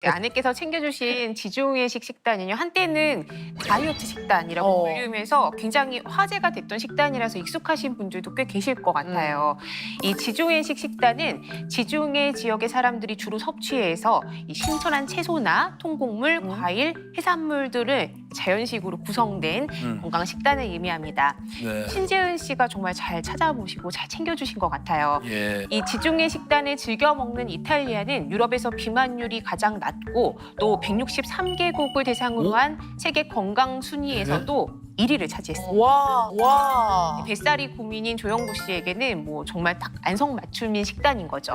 아내께서 챙겨주신 지중해식 식단은요, 한때는 다이어트 식단이라고 불리면서 굉장히 화제가 됐던 식단이라서 익숙하신 분들도 꽤 계실 것 같아요. 이 지중해식 식단은 지중해 지역의 사람들이 주로 섭취해서 이 신선한 채소나 통곡물, 과일, 해산물들을 자연식으로 구성된 건강 식단을 의미합니다. 네. 신재은 씨가 정말 잘 찾아보시고 잘 챙겨주신 것 같아요. 예. 이 지중해 식단을 즐겨 먹는 이탈리아는 유럽에서 비만율이 가장 낮고 또 163개국을 대상으로 한 세계 건강 순위에서도 1위를 차지했습니다. 와. 뱃살이 고민인 조영구 씨에게는 뭐 정말 딱 안성맞춤인 식단인 거죠.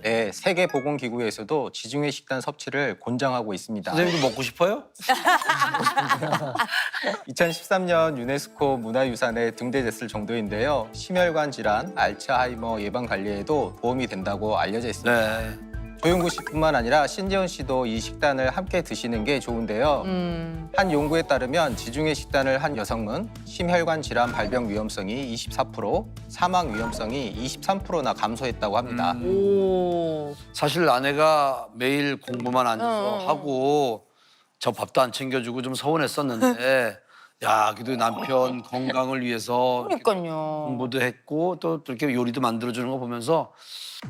네, 세계보건기구에서도 지중해 식단 섭취를 권장하고 있습니다. 선생님도 먹고 싶어요? 2013년 유네스코 문화유산에 등재됐을 정도인데요. 심혈관 질환, 알츠하이머 예방 관리에도 도움이 된다고 알려져 있습니다. 네. 조용구 씨뿐만 아니라 신재훈 씨도 이 식단을 함께 드시는 게 좋은데요. 한 연구에 따르면 지중해 식단을 한 여성은 심혈관 질환 발병 위험성이 24%, 사망 위험성이 23%나 감소했다고 합니다. 사실 아내가 매일 공부만 앉아서 하고 저 밥도 안 챙겨주고 좀 서운했었는데 야, 그래도 남편 건강을 위해서 그러니까요. 공부도 했고 또 이렇게 요리도 만들어주는 거 보면서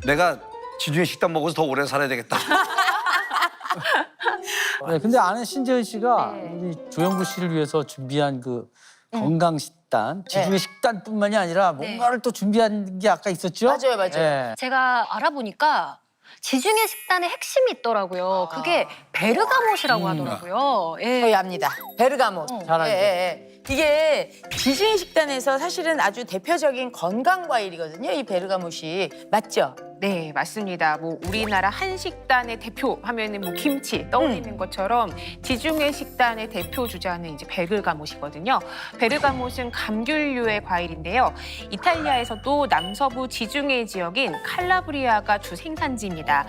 내가 지중해 식단 먹어서 더 오래 살아야 되겠다. 네, 근데 아는 신재은 씨가 우리 조영구 씨를 위해서 준비한 그 건강 식단, 지중해 식단뿐만이 아니라 뭔가를 또 준비한 게 아까 있었죠? 맞아요. 네. 제가 알아보니까 지중해 식단의 핵심이 있더라고요. 그게 베르가못이라고 하더라고요. 예. 저희 압니다. 베르가못. 잘 알죠. 이게 지중해 식단에서 사실은 아주 대표적인 건강 과일이거든요. 이 베르가못이. 맞죠? 네, 맞습니다. 뭐 우리나라 한식단의 대표 하면은 뭐 김치 떠올리는 것처럼 지중해 식단의 대표 주자는 이제 베르가못이거든요. 베르가못은 감귤류의 과일인데요. 이탈리아에서도 남서부 지중해 지역인 칼라브리아가 주 생산지입니다.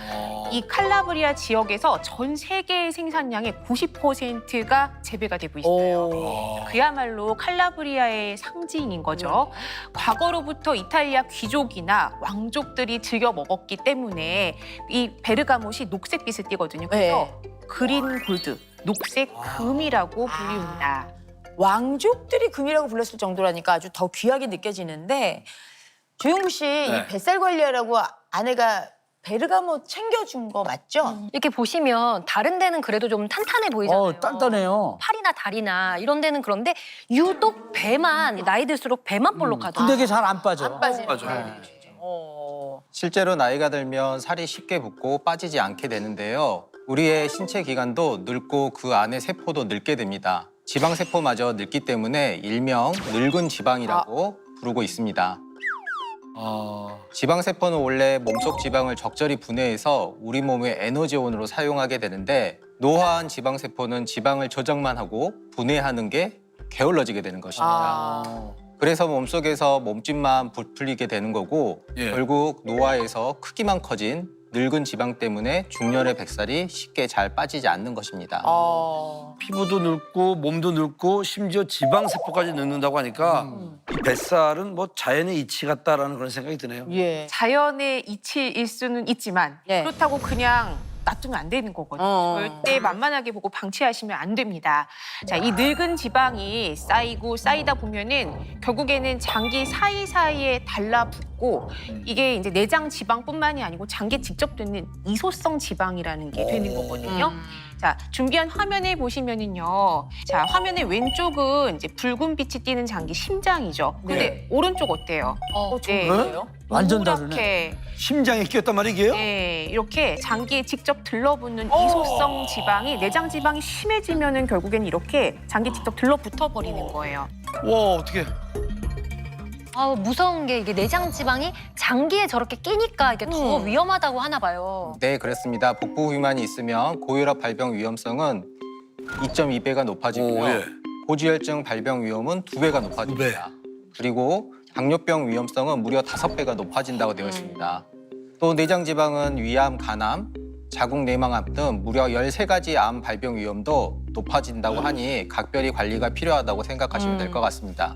이 칼라브리아 지역에서 전 세계의 생산량의 90%가 재배가 되고 있어요. 그야말로 칼라브리아의 상징인 거죠. 과거로부터 이탈리아 귀족이나 왕족들이 즐겨 먹었기 때문에 이 베르가못이 녹색빛을 띠거든요. 그래서 그린 골드, 녹색 금이라고 불립니다. 왕족들이 금이라고 불렀을 정도라니까 아주 더 귀하게 느껴지는데 조용구 씨 이 뱃살 관리하라고 아내가 베르가못 챙겨준 거 맞죠? 이렇게 보시면 다른 데는 그래도 좀 탄탄해 보이잖아요. 단단해요. 팔이나 다리나 이런 데는 그런데 유독 배만 나이 들수록 배만 볼록하더라고요. 근데 이게 잘 안 빠져. 안 빠지는 맞아요. 과일이죠. 실제로 나이가 들면 살이 쉽게 붙고 빠지지 않게 되는데요. 우리의 신체 기관도 늙고 그 안의 세포도 늙게 됩니다. 지방세포마저 늙기 때문에 일명 늙은 지방이라고 부르고 있습니다. 지방세포는 원래 몸속 지방을 적절히 분해해서 우리 몸의 에너지원으로 사용하게 되는데 노화한 지방세포는 지방을 저장만 하고 분해하는 게 게을러지게 되는 것입니다. 그래서 몸속에서 몸집만 부풀리게 되는 거고 결국 노화에서 크기만 커진 늙은 지방 때문에 중년의 뱃살이 쉽게 잘 빠지지 않는 것입니다. 피부도 늙고 몸도 늙고 심지어 지방 세포까지 늙는다고 하니까 이 뱃살은 뭐 자연의 이치 같다라는 그런 생각이 드네요. 예. 자연의 이치일 수는 있지만 그렇다고 그냥 놔두면 안 되는 거거든요. 절대 만만하게 보고 방치하시면 안 됩니다. 자, 이 늙은 지방이 쌓이고 쌓이다 보면은 결국에는 장기 사이사이에 달라붙고 이게 이제 내장 지방뿐만이 아니고 장기에 직접 되는 이소성 지방이라는 게 되는 거거든요. 자, 준비한 화면에 보시면은요. 자, 화면의 왼쪽은 이제 붉은 빛이 띄는 장기 심장이죠. 근데 오른쪽 어때요? 네. 그래요? 완전 다르네. 이렇게 심장에 끼었단 말이게요? 네, 이렇게 장기에 직접 들러붙는 이소성 지방이 내장 지방이 심해지면은 결국엔 이렇게 장기에 직접 들러붙어 버리는 거예요. 와, 어떻게? 아우, 무서운 게 이게 내장 지방이 장기에 저렇게 끼니까 이게 더 위험하다고 하나 봐요. 네, 그렇습니다. 복부 비만이 있으면 고혈압 발병 위험성은 2.2배가 높아지고요. 고지혈증 발병 위험은 2배가 높아집니다. 그리고 당뇨병 위험성은 무려 5배가 높아진다고 되어 있습니다. 또 내장 지방은 위암, 간암, 자궁 내막암 등 무려 13가지 암 발병 위험도 높아진다고 하니 각별히 관리가 필요하다고 생각하시면 될 것 같습니다.